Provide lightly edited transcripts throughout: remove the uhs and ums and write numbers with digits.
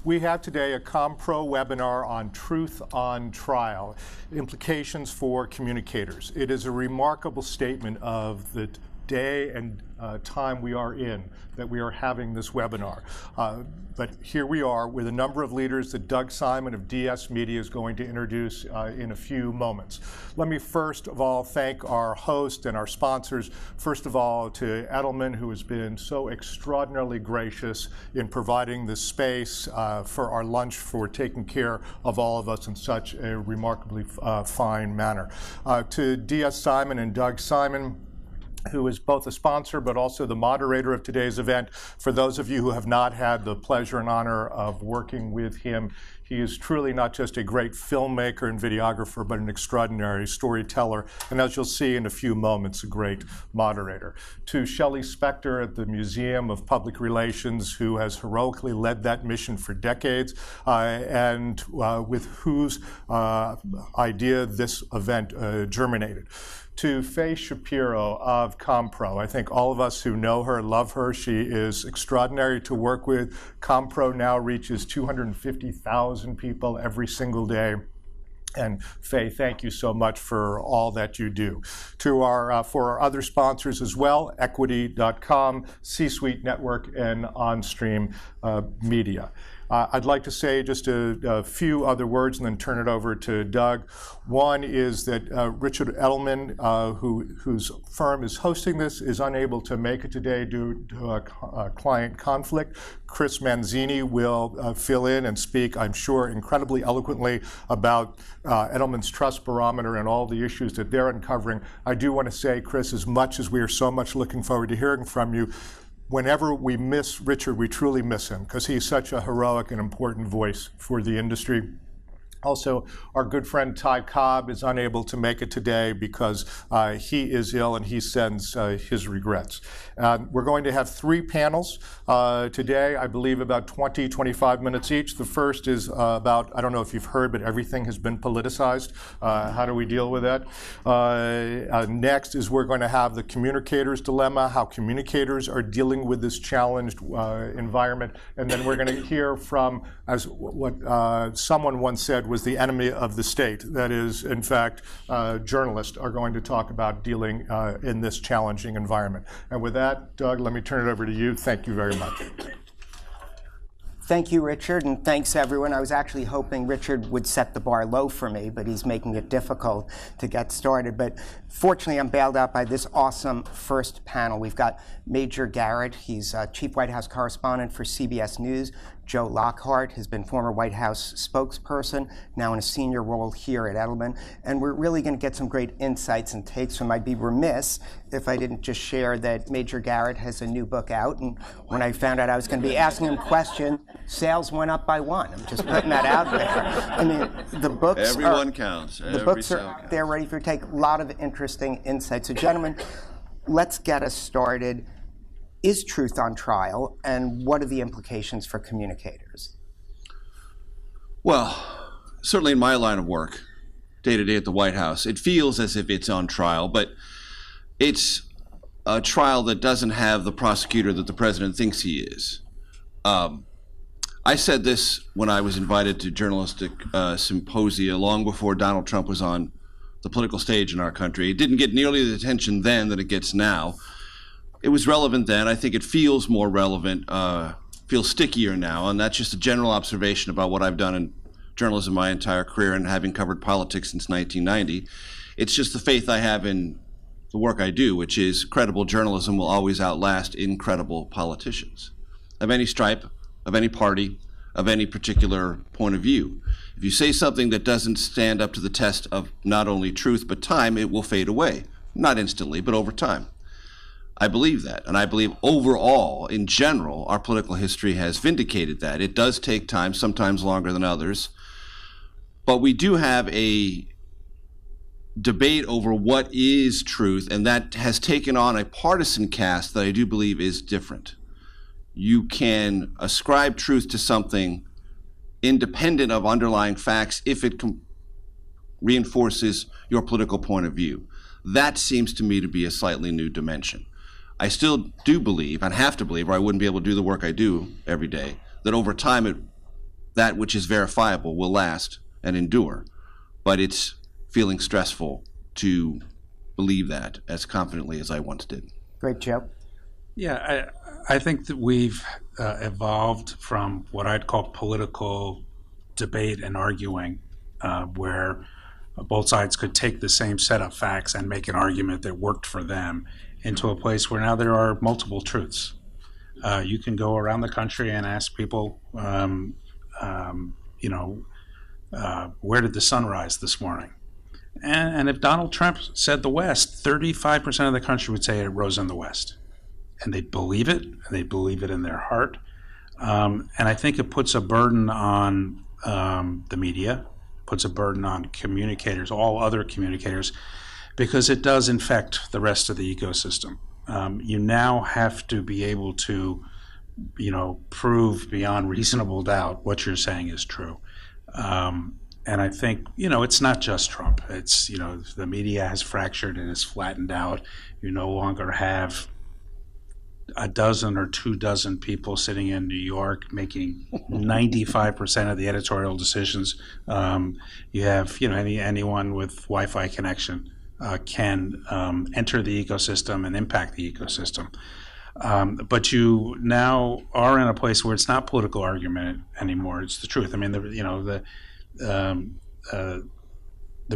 We have today a ComPro webinar on Truth on Trial, implications for communicators. It is a remarkable statement of the day and time we are in that we are having this webinar. But here we are with a number of leaders that Doug Simon of DS Media is going to introduce in a few moments. Let me first of all thank our host and our sponsors. First of all, to Edelman, who has been so extraordinarily gracious in providing this space for our lunch, for taking care of all of us in such a remarkably fine manner. To DS Simon and Doug Simon, who is both a sponsor but also the moderator of today's event. For those of you who have not had the pleasure and honor of working with him, he is truly not just a great filmmaker and videographer, but an extraordinary storyteller, and as you'll see in a few moments, a great moderator. To Shelley Spector at the Museum of Public Relations, who has heroically led that mission for decades, and with whose idea this event germinated. To Faye Shapiro of ComPro. I think all of us who know her love her. She is extraordinary to work with. ComPro now reaches 250,000 people every single day. And Faye, thank you so much for all that you do. To for our other sponsors as well, Equity.com, C-Suite Network, and OnStream Media. I'd like to say just a few other words and then turn it over to Doug. One is that Richard Edelman, whose firm is hosting this, is unable to make it today due to a client conflict. Chris Manzini will fill in and speak, I'm sure, incredibly eloquently about Edelman's Trust Barometer and all the issues that they're uncovering. I do want to say, Chris, as much as we are so much looking forward to hearing from you, whenever we miss Richard, we truly miss him because he's such a heroic and important voice for the industry. Also, our good friend Ty Cobb is unable to make it today because he is ill and he sends his regrets. We're going to have 3 panels today, I believe about 20, 25 minutes each. The first is about, I don't know if you've heard, but everything has been politicized. How do we deal with that? Next is we're going to have the communicators' dilemma, how communicators are dealing with this challenged environment. And then we're going to hear from, as what someone once said, was the enemy of the state. That is, in fact, journalists are going to talk about dealing in this challenging environment. And with that, Doug, let me turn it over to you. Thank you very much. Thank you, Richard, and thanks, everyone. I was actually hoping Richard would set the bar low for me, but he's making it difficult to get started. But fortunately, I'm bailed out by this awesome first panel. We've got Major Garrett. He's Chief White House Correspondent for CBS News. Joe Lockhart has been former White House spokesperson, now in a senior role here at Edelman. And we're really going to get some great insights and takes from him. I'd be remiss if I didn't just share that Major Garrett has a new book out. And when I found out I was going to be asking him questions, sales went up by 1. I'm just putting that out there. I mean, the books counts. The books are out there ready for you to take. A lot of interesting insights. So, gentlemen, let's get us started. Is truth on trial, and what are the implications for communicators? Well, certainly in my line of work, day to day at the White House, it feels as if it's on trial, but it's a trial that doesn't have the prosecutor that the president thinks he is. I said this when I was invited to journalistic symposia long before Donald Trump was on the political stage in our country. It didn't get nearly the attention then that it gets now. It was relevant then. I think it feels more relevant, feels stickier now, and that's just a general observation about what I've done in journalism my entire career and having covered politics since 1990. It's just the faith I have in the work I do, which is credible journalism will always outlast incredible politicians of any stripe, of any party, of any particular point of view. If you say something that doesn't stand up to the test of not only truth but time, it will fade away. Not instantly, but over time. I believe that, and I believe overall, in general, our political history has vindicated that. It does take time, sometimes longer than others, but we do have a debate over what is truth, and that has taken on a partisan cast that I do believe is different. You can ascribe truth to something independent of underlying facts if it reinforces your political point of view. That seems to me to be a slightly new dimension. I still do believe, and have to believe, or I wouldn't be able to do the work I do every day, that over time it that which is verifiable will last and endure. But it's feeling stressful to believe that as confidently as I once did. Great, Joe. Yeah, I think that we've evolved from what I'd call political debate and arguing, where both sides could take the same set of facts and make an argument that worked for them, into a place where now there are multiple truths. You can go around the country and ask people, where did the sun rise this morning? And if Donald Trump said the West, 35% of the country would say it rose in the West. And they'd believe it, and they'd believe it in their heart. And I think it puts a burden on the media, puts a burden on communicators, all other communicators, because it does infect the rest of the ecosystem. You now have to be able to, prove beyond reasonable doubt what you're saying is true. And I think, it's not just Trump. It's, the media has fractured and is flattened out. You no longer have a dozen or 24 people sitting in New York making 95% of the editorial decisions. You have, anyone with Wi-Fi connection can enter the ecosystem and impact the ecosystem. But you now are in a place where it's not political argument anymore. It's the truth. I mean, the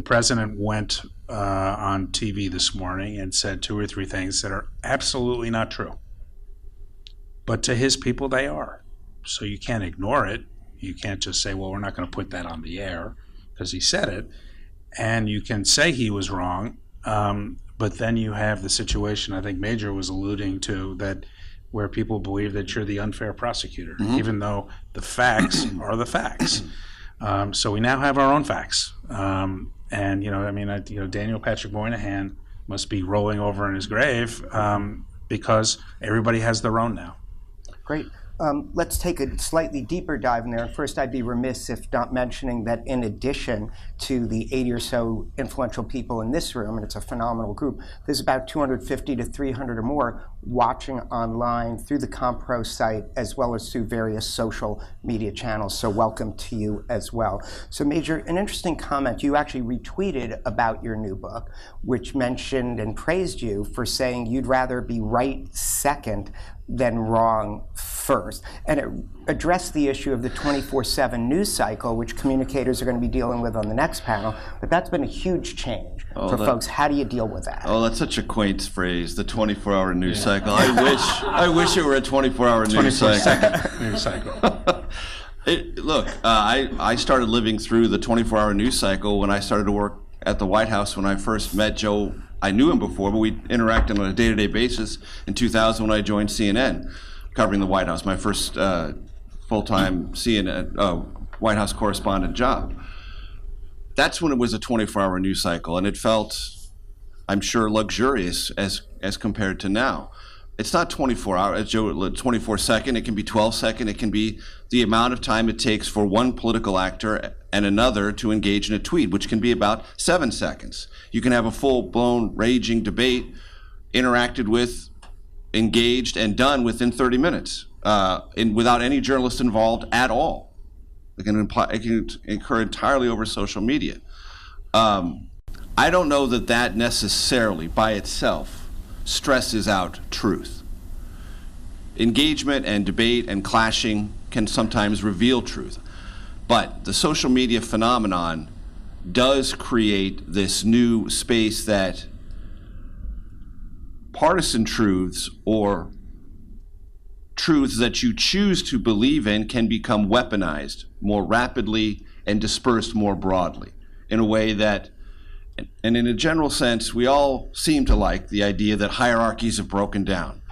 president went on TV this morning and said 2 or 3 things that are absolutely not true. But to his people, they are. So you can't ignore it. You can't just say, well, we're not going to put that on the air because he said it. And you can say he was wrong. But then you have the situation I think Major was alluding to, that where people believe that you're the unfair prosecutor, even though the facts are the facts. So we now have our own facts. And, Daniel Patrick Moynihan must be rolling over in his grave because everybody has their own now. Great. Let's take a slightly deeper dive in there. First, I'd be remiss if not mentioning that in addition to the 80 or so influential people in this room, and it's a phenomenal group, there's about 250 to 300 or more watching online through the Compro site as well as through various social media channels. So welcome to you as well. So Major, an interesting comment. You actually retweeted about your new book, which mentioned and praised you for saying you'd rather be right second than wrong first. And it addressed the issue of the 24/7 news cycle, which communicators are going to be dealing with on the next panel. But that's been a huge change for folks. How do you deal with that? Oh, that's such a quaint phrase, the 24-hour news cycle. I wish it were a 24-hour news cycle. News cycle. I started living through the 24-hour news cycle when I started to work at the White House. When I first met Joe, I knew him before, but we interacted on a day-to-day basis in 2000 when I joined CNN, covering the White House, my first full-time CNN White House correspondent job. That's when it was a 24-hour news cycle, and it felt, I'm sure, luxurious as compared to now. It's not 24 hours, 24 second, it can be 12 second, it can be the amount of time it takes for one political actor and another to engage in a tweet, which can be about 7 seconds. You can have a full-blown raging debate interacted with, engaged, and done within 30 minutes without any journalist involved at all. It can occur entirely over social media. I don't know that necessarily by itself stresses out truth. Engagement and debate and clashing can sometimes reveal truth. But the social media phenomenon does create this new space that partisan truths or truths that you choose to believe in can become weaponized more rapidly and dispersed more broadly in a way that, and in a general sense, we all seem to like the idea that hierarchies have broken down.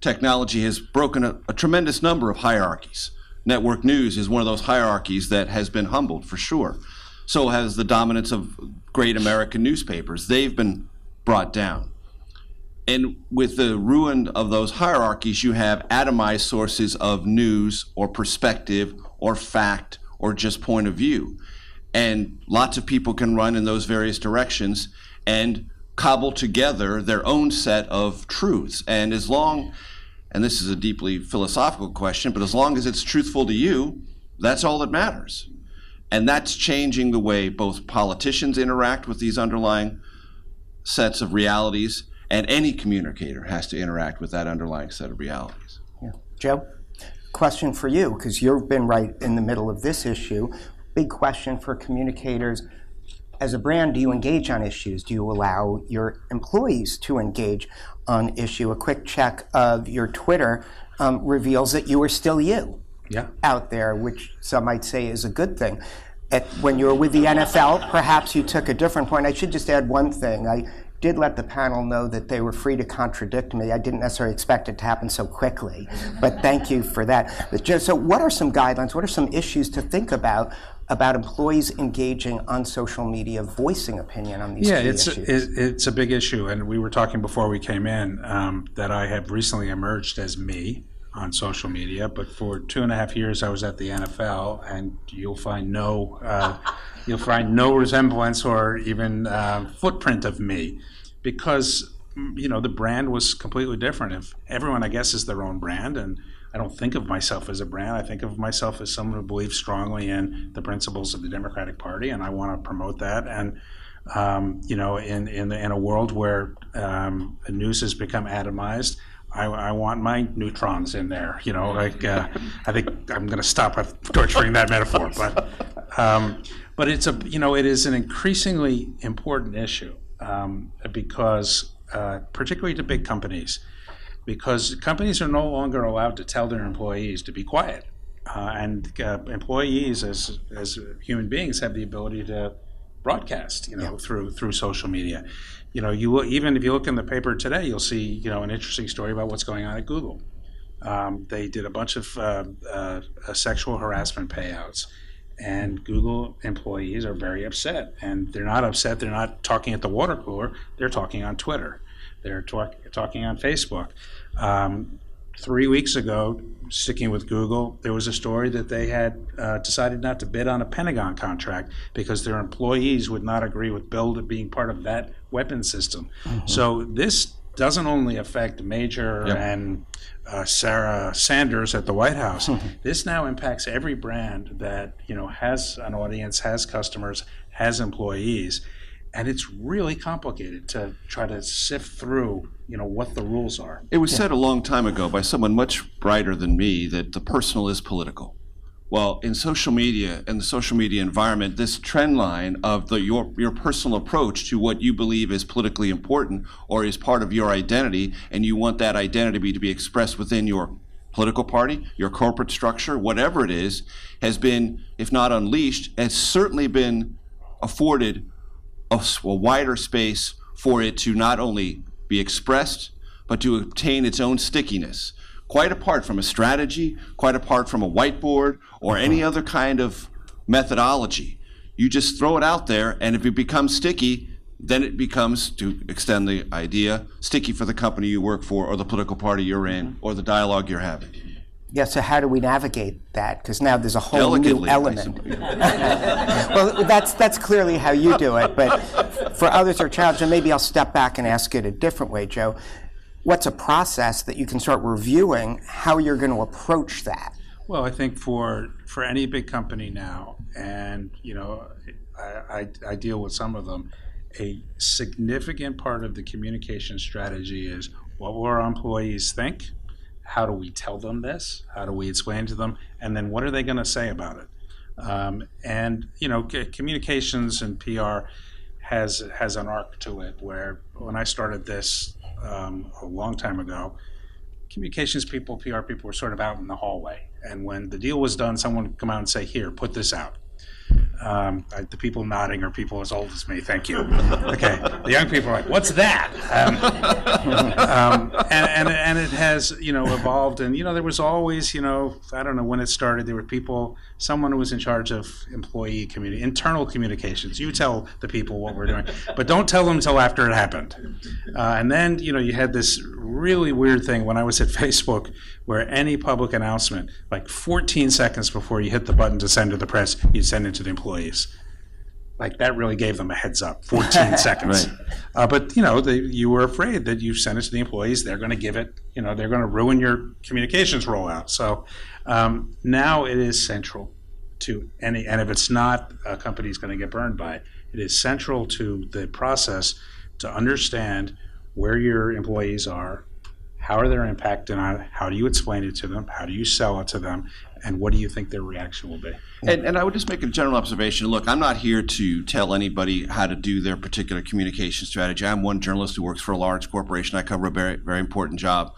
Technology has broken a tremendous number of hierarchies. Network news is one of those hierarchies that has been humbled, for sure. So has the dominance of great American newspapers. They've been brought down. And with the ruin of those hierarchies, you have atomized sources of news or perspective or fact or just point of view. And lots of people can run in those various directions and cobble together their own set of truths. And as long, and this is a deeply philosophical question, but as long as it's truthful to you, That's all that matters. And that's changing the way both politicians interact with these underlying sets of realities, and any communicator has to interact with that underlying set of realities. Yeah. Joe, question for you, because you've been right in the middle of this issue. Big question for communicators. As a brand, do you engage on issues? Do you allow your employees to engage on issue? A quick check of your Twitter reveals that you are still you out there, which some might say is a good thing. When you were with the NFL, perhaps you took a different point. I should just add one thing. I did let the panel know that they were free to contradict me. I didn't necessarily expect it to happen so quickly, but thank you for that. But Joe, so what are some guidelines, what are some issues to think about employees engaging on social media, voicing opinion on these key issues? It's a big issue, and we were talking before we came in that I have recently emerged as me on social media, but for 2.5 years I was at the NFL, and you'll find no resemblance or even footprint of me, because the brand was completely different. If everyone, I guess, is their own brand, and I don't think of myself as a brand. I think of myself as someone who believes strongly in the principles of the Democratic Party, and I want to promote that. And in a world where the news has become atomized, I want my neutrons in there. I think I'm going to stop torturing that metaphor, but it's it is an increasingly important issue because particularly to big companies, because companies are no longer allowed to tell their employees to be quiet, and employees as human beings have the ability to broadcast through social media. Even if you look in the paper today, you'll see an interesting story about what's going on at Google. They did a bunch of sexual harassment payouts, and Google employees are very upset. And they're not upset, they're not talking at the water cooler, they're talking on Twitter, they're talking on Facebook. 3 weeks ago, sticking with Google, there was a story that they had decided not to bid on a Pentagon contract because their employees would not agree with Bill being part of that weapon system. Mm-hmm. So this doesn't only affect Major and Sarah Sanders at the White House. Mm-hmm. This now impacts every brand that has an audience, has customers, has employees. And it's really complicated to try to sift through, what the rules are. It was said a long time ago by someone much brighter than me that the personal is political. Well, in social media and the social media environment, this trend line of your personal approach to what you believe is politically important or is part of your identity, and you want that identity to be expressed within your political party, your corporate structure, whatever it is, has been, if not unleashed, has certainly been afforded a wider space for it to not only be expressed, but to obtain its own stickiness, quite apart from a strategy, quite apart from a whiteboard, or any other kind of methodology. You just throw it out there, and if it becomes sticky, then it becomes, to extend the idea, sticky for the company you work for, or the political party you're in, or the dialogue you're having. Yeah, so how do we navigate that? Because now there's a whole new element. Well, that's clearly how you do it, but for others who are challenged, and maybe I'll step back and ask it a different way, Joe. What's a process that you can start reviewing how you're going to approach that? Well, I think for any big company now, and I deal with some of them, a significant part of the communication strategy is what will our employees think? How do we tell them this? How do we explain to them? And then what are they going to say about it? Communications and PR has an arc to it, where when I started this a long time ago, communications people, PR people were sort of out in the hallway. And when the deal was done, someone would come out and say, here, put this out. The people nodding are people as old as me, thank you. Okay, the young people are like, what's that? And it has, evolved. And, there was always, I don't know when it started, there were someone who was in charge of employee internal communications. You tell the people what we're doing, but don't tell them until after it happened. And then, you had this really weird thing when I was at Facebook, where any public announcement, like 14 seconds before you hit the button to send to the press, you'd send it to the employees. Like, that really gave them a heads up, 14 seconds. Right. But, you were afraid that you sent it to the employees, they're going to give it, they're going to ruin your communications rollout. So now it is central to any, and if it's not, a company's going to get burned by it. It is central to the process to understand where your employees are, how are they impacted on it, how do you explain it to them, how do you sell it to them, and what do you think their reaction will be? And I would just make a general observation. Look, I'm not here to tell anybody how to do their particular communication strategy. I'm one journalist who works for a large corporation. I cover a very, very important job.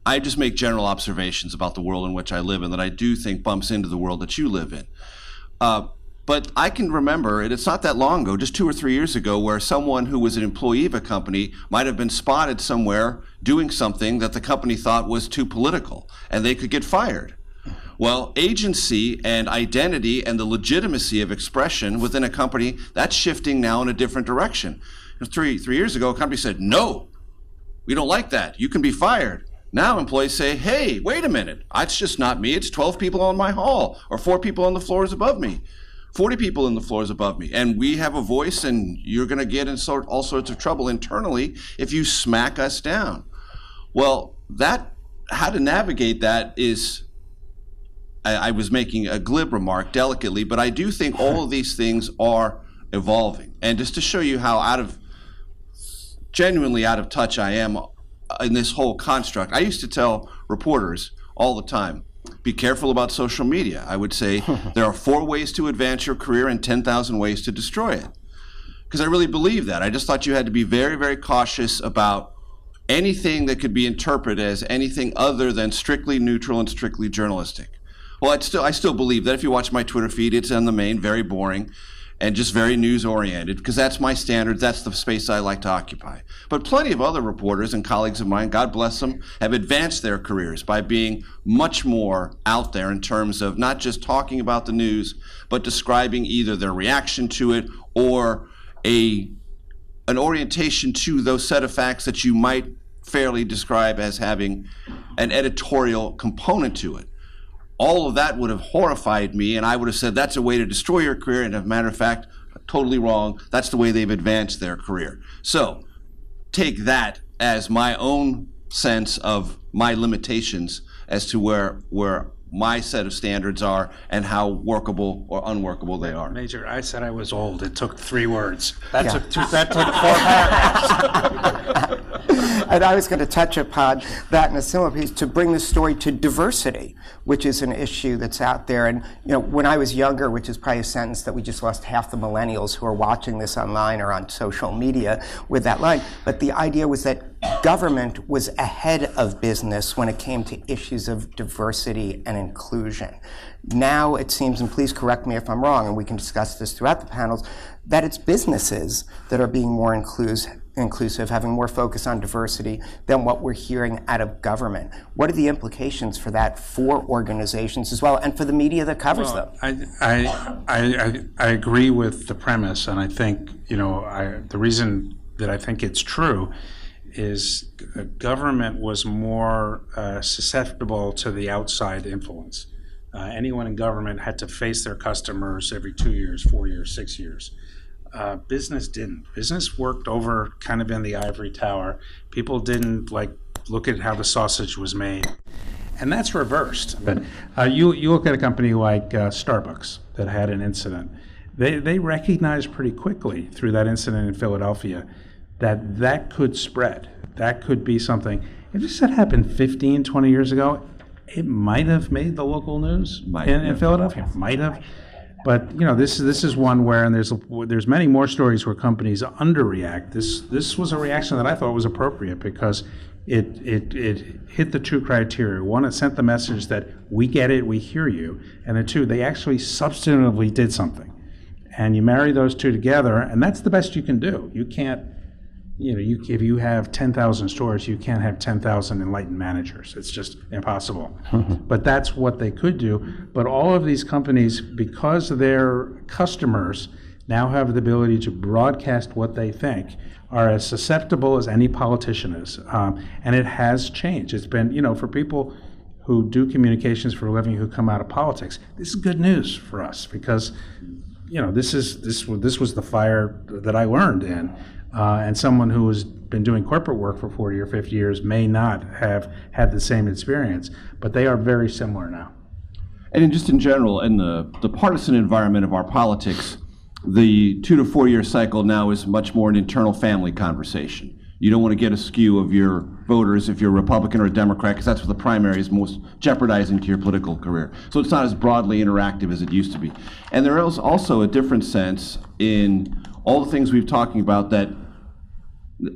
I just make general observations about the world in which I live in that I do think bumps into the world that you live in. But I can remember, and it's not that long ago, just 2 or 3 years ago, where someone who was an employee of a company might have been spotted somewhere doing something that the company thought was too political, and they could get fired. Well, agency and identity and the legitimacy of expression within a company, that's shifting now in a different direction. 3 years ago, a company said, no, we don't like that. You can be fired. Now employees say, hey, wait a minute. It's just not me. It's 12 people on my hall, or 4 people on the floors above me, 40 people in the floors above me. And we have a voice, and you're going to get in all sorts of trouble internally if you smack us down. Well, how to navigate that is, I was making a glib remark delicately, but I do think all of these things are evolving. And just to show you how genuinely out of touch I am in this whole construct, I used to tell reporters all the time, be careful about social media. I would say there are 4 ways to advance your career and 10,000 ways to destroy it. Because I really believe that. I just thought you had to be very, very cautious about anything that could be interpreted as anything other than strictly neutral and strictly journalistic. Well, I still believe that. If you watch my Twitter feed, it's in the main very boring and just very news-oriented, because that's my standards, that's the space I like to occupy. But plenty of other reporters and colleagues of mine, God bless them, have advanced their careers by being much more out there in terms of not just talking about the news, but describing either their reaction to it or an orientation to those set of facts that you might fairly describe as having an editorial component to it. All of that would have horrified me, and I would have said that's a way to destroy your career, and as a matter of fact, totally wrong. That's the way they've advanced their career. So take that as my own sense of my limitations as to where my set of standards are and how workable or unworkable they are. Major, I said I was old. It took 3 words. That took 4 paragraphs. And I was going to touch upon that in a similar piece to bring the story to diversity, which is an issue that's out there. And when I was younger, which is probably a sentence that we just lost half the millennials who are watching this online or on social media with that line. But the idea was that government was ahead of business when it came to issues of diversity and inclusion. Now it seems, and please correct me if I'm wrong, and we can discuss this throughout the panels, that it's businesses that are being more inclusive, having more focus on diversity than what we're hearing out of government. What are the implications for that for organizations as well, and for the media that covers them? I agree with the premise, and I think the reason that I think it's true is government was more susceptible to the outside influence. Anyone in government had to face their customers every 2 years, 4 years, 6 years. Business didn't. Business worked over kind of in the ivory tower. People didn't look at how the sausage was made. And that's reversed. But you look at a company like Starbucks that had an incident. They recognized pretty quickly through that incident in Philadelphia that could spread. That could be something. If this had happened 15, 20 years ago, it might have made the local news in Philadelphia. Might have. But this is one where, and there's many more stories where companies underreact. This was a reaction that I thought was appropriate because it hit the 2 criteria. 1, it sent the message that we get it, we hear you, and then 2, they actually substantively did something. And you marry those 2 together, and that's the best you can do. You can't. If you have 10,000 stores, you can't have 10,000 enlightened managers. It's just impossible. But that's what they could do. But all of these companies, because their customers now have the ability to broadcast what they think, are as susceptible as any politician is. And it has changed. It's been, for people who do communications for a living who come out of politics, this is good news for us because, this was the fire that I learned in. And someone who has been doing corporate work for 40 or 50 years may not have had the same experience, but they are very similar now. And just in general, in the partisan environment of our politics, the 2 to 4 year cycle now is much more an internal family conversation. You don't want to get a skew of your voters if you're a Republican or a Democrat, because that's what the primary is most jeopardizing to your political career. So it's not as broadly interactive as it used to be. And there is also a different sense in all the things we've talking about that,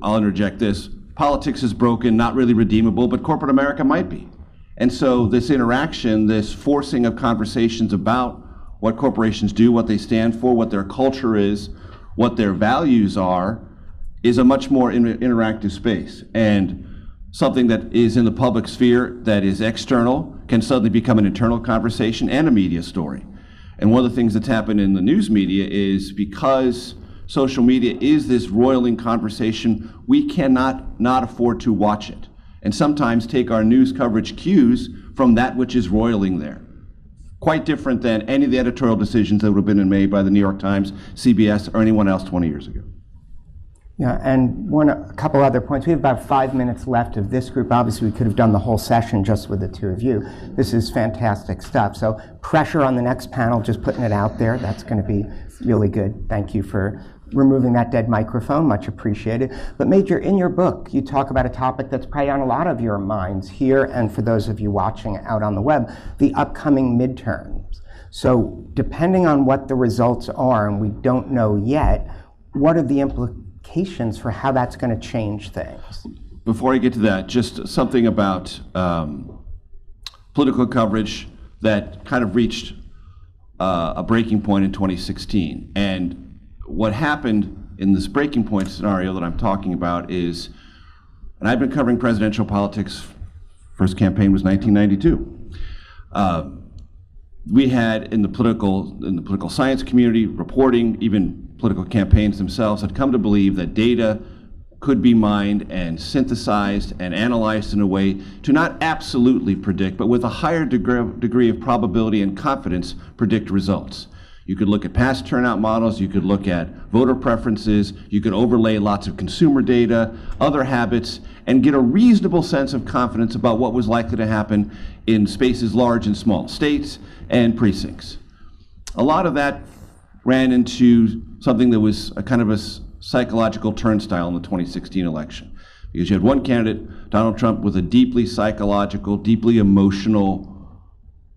I'll interject this, politics is broken, not really redeemable, but corporate America might be. And so this interaction, this forcing of conversations about what corporations do, what they stand for, what their culture is, what their values are, is a much more interactive space. And something that is in the public sphere that is external can suddenly become an internal conversation and a media story. And one of the things that's happened in the news media is because social media is this roiling conversation, we cannot not afford to watch it. And sometimes take our news coverage cues from that which is roiling there. Quite different than any of the editorial decisions that would have been made by the New York Times, CBS, or anyone else 20 years ago. Yeah, and a couple other points. We have about 5 minutes left of this group. Obviously, we could have done the whole session just with the two of you. This is fantastic stuff. So pressure on the next panel, just putting it out there. That's going to be really good. Thank you for removing that dead microphone, much appreciated. But Major, in your book, you talk about a topic that's probably on a lot of your minds here, and for those of you watching out on the web, the upcoming midterms. So depending on what the results are, and we don't know yet, what are the implications for how that's going to change things? Before I get to that, just something about political coverage that kind of reached a breaking point in 2016. And what happened in this breaking point scenario that I'm talking about is, and I've been covering presidential politics, first campaign was 1992. We had in the political science community, reporting, even political campaigns themselves, had come to believe that data could be mined and synthesized and analyzed in a way to not absolutely predict, but with a higher degree of probability and confidence predict results. You could look at past turnout models, you could look at voter preferences, you could overlay lots of consumer data, other habits, and get a reasonable sense of confidence about what was likely to happen in spaces large and small, states and precincts. A lot of that ran into something that was a kind of a psychological turnstile in the 2016 election. Because you had one candidate, Donald Trump, with a deeply psychological, deeply emotional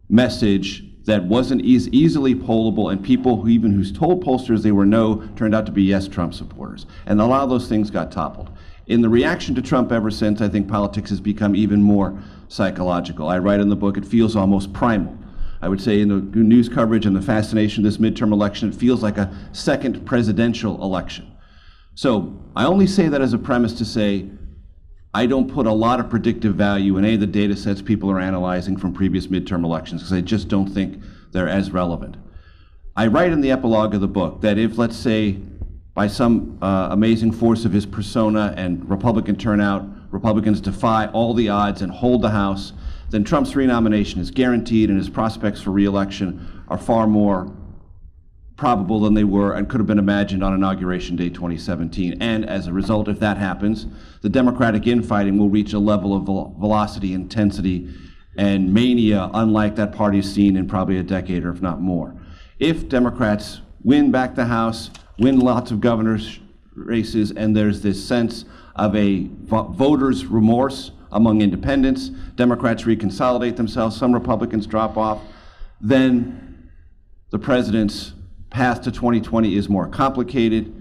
message that wasn't easily pollable, and people who's told pollsters they were no turned out to be yes Trump supporters. And a lot of those things got toppled. In the reaction to Trump ever since, I think politics has become even more psychological. I write in the book, it feels almost primal. I would say in the news coverage and the fascination of this midterm election, it feels like a second presidential election. So I only say that as a premise to say, I don't put a lot of predictive value in any of the data sets people are analyzing from previous midterm elections, because I just don't think they're as relevant. I write in the epilogue of the book that if, let's say, by some amazing force of his persona and Republican turnout, Republicans defy all the odds and hold the House, then Trump's renomination is guaranteed and his prospects for re-election are far more probable than they were and could have been imagined on Inauguration Day 2017. And as a result, if that happens, the Democratic infighting will reach a level of velocity, intensity, and mania unlike that party's seen in probably a decade or if not more. If Democrats win back the House, win lots of governor's races, and there's this sense of a voter's remorse among independents, Democrats reconsolidate themselves, some Republicans drop off, then the president's path to 2020 is more complicated,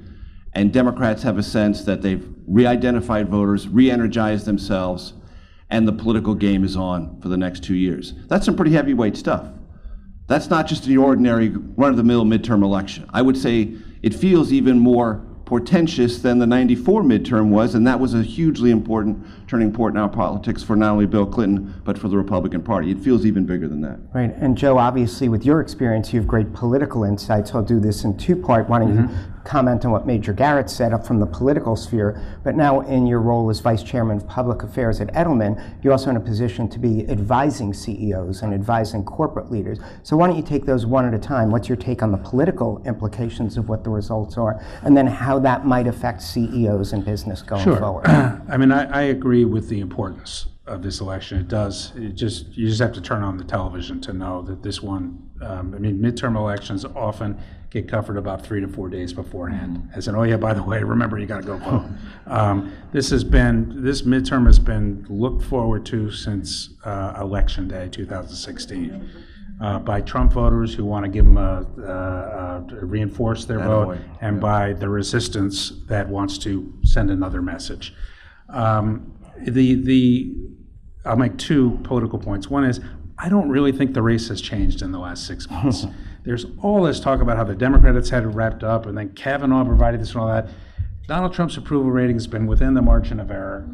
and Democrats have a sense that they've re-identified voters, re-energized themselves, and the political game is on for the next 2 years. That's some pretty heavyweight stuff. That's not just the ordinary run-of-the-mill midterm election. I would say it feels even more portentous than the '94 midterm was, and that was a hugely important turning point in our politics for not only Bill Clinton, but for the Republican Party. It feels even bigger than that. Right, and Joe, obviously with your experience, you have great political insights. I'll do this in two-part. Why don't you comment on what Major Garrett said up from the political sphere, but now in your role as Vice Chairman of Public Affairs at Edelman, you're also in a position to be advising CEOs and advising corporate leaders. So why don't you take those one at a time? What's your take on the political implications of what the results are, and then how that might affect CEOs and business going forward? I mean, I agree with the importance this election. You just have to turn on the television to know that this one, midterm elections often get covered about 3 to 4 days beforehand. As in, oh yeah, by the way, remember you got to go vote. This midterm has been looked forward to since Election Day 2016. By Trump voters who want to give them reinforce their vote, and by the resistance that wants to send another message. I'll make 2 political points. One is, I don't really think the race has changed in the last 6 months. There's all this talk about how the Democrats had it wrapped up, and then Kavanaugh provided this and all that. Donald Trump's approval rating has been within the margin of error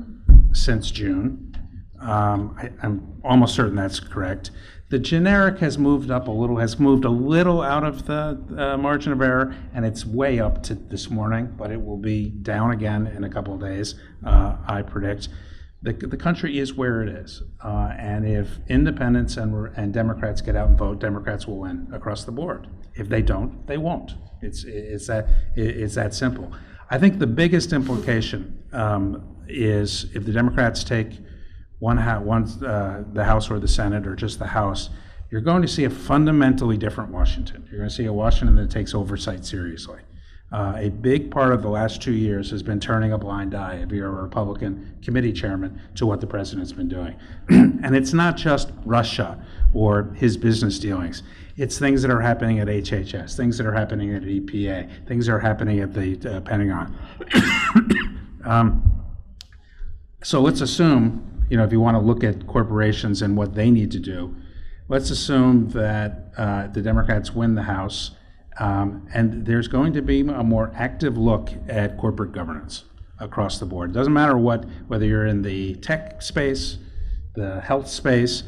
since June. I'm almost certain that's correct. The generic has moved up a little, has moved a little out of the margin of error, and it's way up to this morning, but it will be down again in a couple of days, I predict. The country is where it is, and if independents and Democrats get out and vote, Democrats will win across the board. If they don't, they won't. It's that simple. I think the biggest implication is if the Democrats take the House or the Senate or just the House, you're going to see a fundamentally different Washington. You're going to see a Washington that takes oversight seriously. A big part of the last 2 years has been turning a blind eye, if you're a Republican committee chairman, to what the president's been doing. And it's not just Russia or his business dealings. It's things that are happening at HHS, things that are happening at EPA, things that are happening at the Pentagon. So let's assume, if you want to look at corporations and what they need to do, let's assume that the Democrats win the House, and there's going to be a more active look at corporate governance across the board. It doesn't matter whether you're in the tech space, the health space,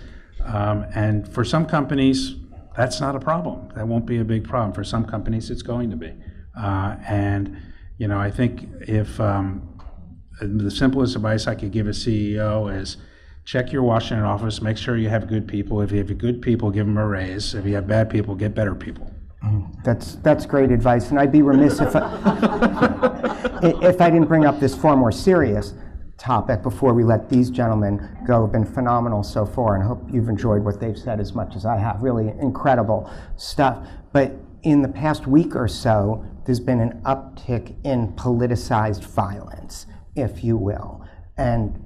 and for some companies, that's not a problem. That won't be a big problem. For some companies, it's going to be. I think if the simplest advice I could give a CEO is check your Washington office, make sure you have good people. If you have good people, give them a raise. If you have bad people, get better people. That's great advice, and I'd be remiss if I didn't bring up this far more serious topic before we let these gentlemen go. Have been phenomenal so far, and I hope you've enjoyed what they've said as much as I have. Really incredible stuff. But in the past week or so, there's been an uptick in politicized violence, if you will. And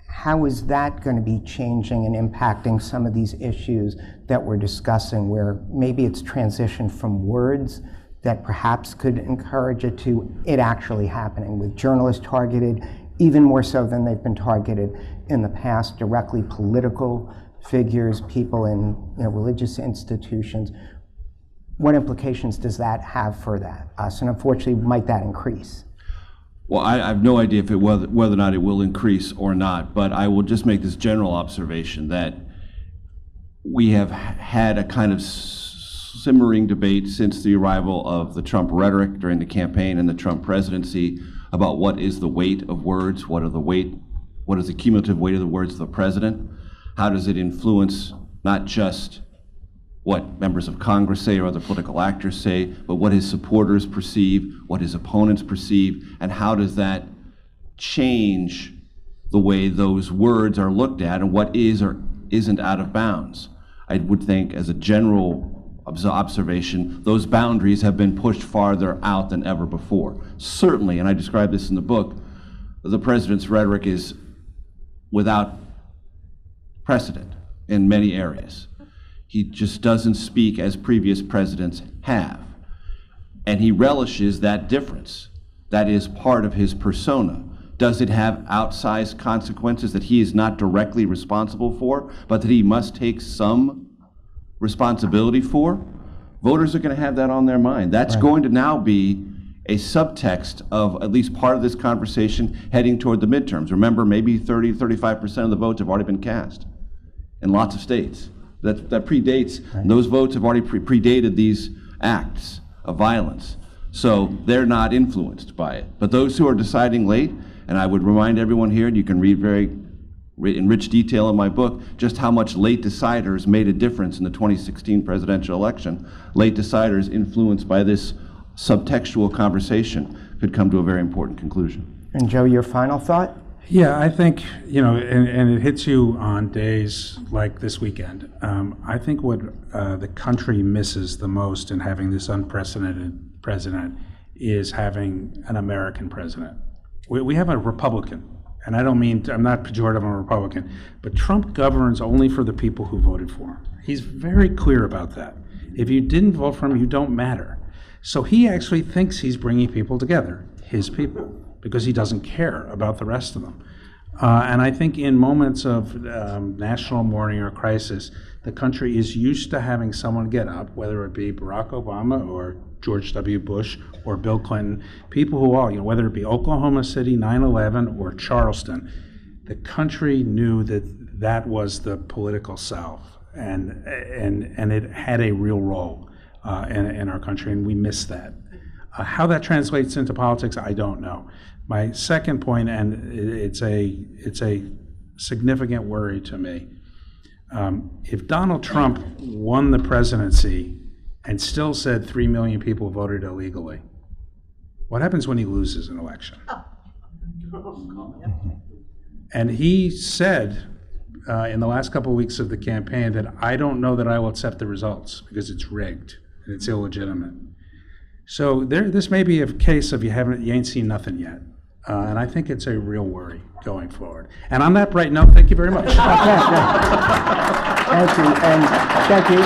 how is that going to be changing and impacting some of these issues that we're discussing, where maybe it's transitioned from words that perhaps could encourage it to it actually happening, with journalists targeted even more so than they've been targeted in the past, directly political figures, people in religious institutions. What implications does that have for us? And unfortunately, might that increase? Well, I have no idea if whether or not it will increase or not, but I will just make this general observation that we have had a kind of simmering debate since the arrival of the Trump rhetoric during the campaign and the Trump presidency about what is the weight of words, what is the cumulative weight of the words of the president, how does it influence not just what members of Congress say or other political actors say, but what his supporters perceive, what his opponents perceive, and how does that change the way those words are looked at and what is or isn't out of bounds. I would think, as a general observation, those boundaries have been pushed farther out than ever before. Certainly, and I describe this in the book, the president's rhetoric is without precedent in many areas. He just doesn't speak as previous presidents have. And he relishes that difference. That is part of his persona. Does it have outsized consequences that he is not directly responsible for, but that he must take some responsibility for? Voters are going to have that on their mind. That's going to now be a subtext of at least part of this conversation heading toward the midterms. Remember, maybe 30-35% of the votes have already been cast in lots of states. That predates, those votes have already predated these acts of violence. So they're not influenced by it. But those who are deciding late, and I would remind everyone here, and you can read in rich detail in my book, just how much late deciders made a difference in the 2016 presidential election. Late deciders influenced by this subtextual conversation could come to a very important conclusion. And Joe, your final thought? Yeah, I think, and it hits you on days like this weekend. I think what the country misses the most in having this unprecedented president is having an American president. We have a Republican, and I'm not pejorative on a Republican, but Trump governs only for the people who voted for him. He's very clear about that. If you didn't vote for him, you don't matter. So he actually thinks he's bringing people together, his people, because he doesn't care about the rest of them. And I think in moments of national mourning or crisis, the country is used to having someone get up, whether it be Barack Obama or George W. Bush or Bill Clinton, people who all, whether it be Oklahoma City, 9/11, or Charleston, the country knew that that was the political South, and it had a real role in our country, and we miss that. How that translates into politics, I don't know. My second point, and it's a significant worry to me, if Donald Trump won the presidency and still said 3 million people voted illegally, what happens when he loses an election? And he said in the last couple of weeks of the campaign that I don't know that I will accept the results because it's rigged and it's illegitimate. So this may be a case of you ain't seen nothing yet. And I think it's a real worry going forward. And on that bright note, thank you very much. Thank you, and thank you.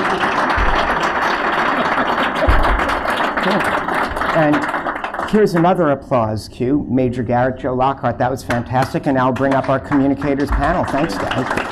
And here's another applause cue. Major Garrett, Joe Lockhart, that was fantastic. And now I'll bring up our communicators panel. Thanks, guys.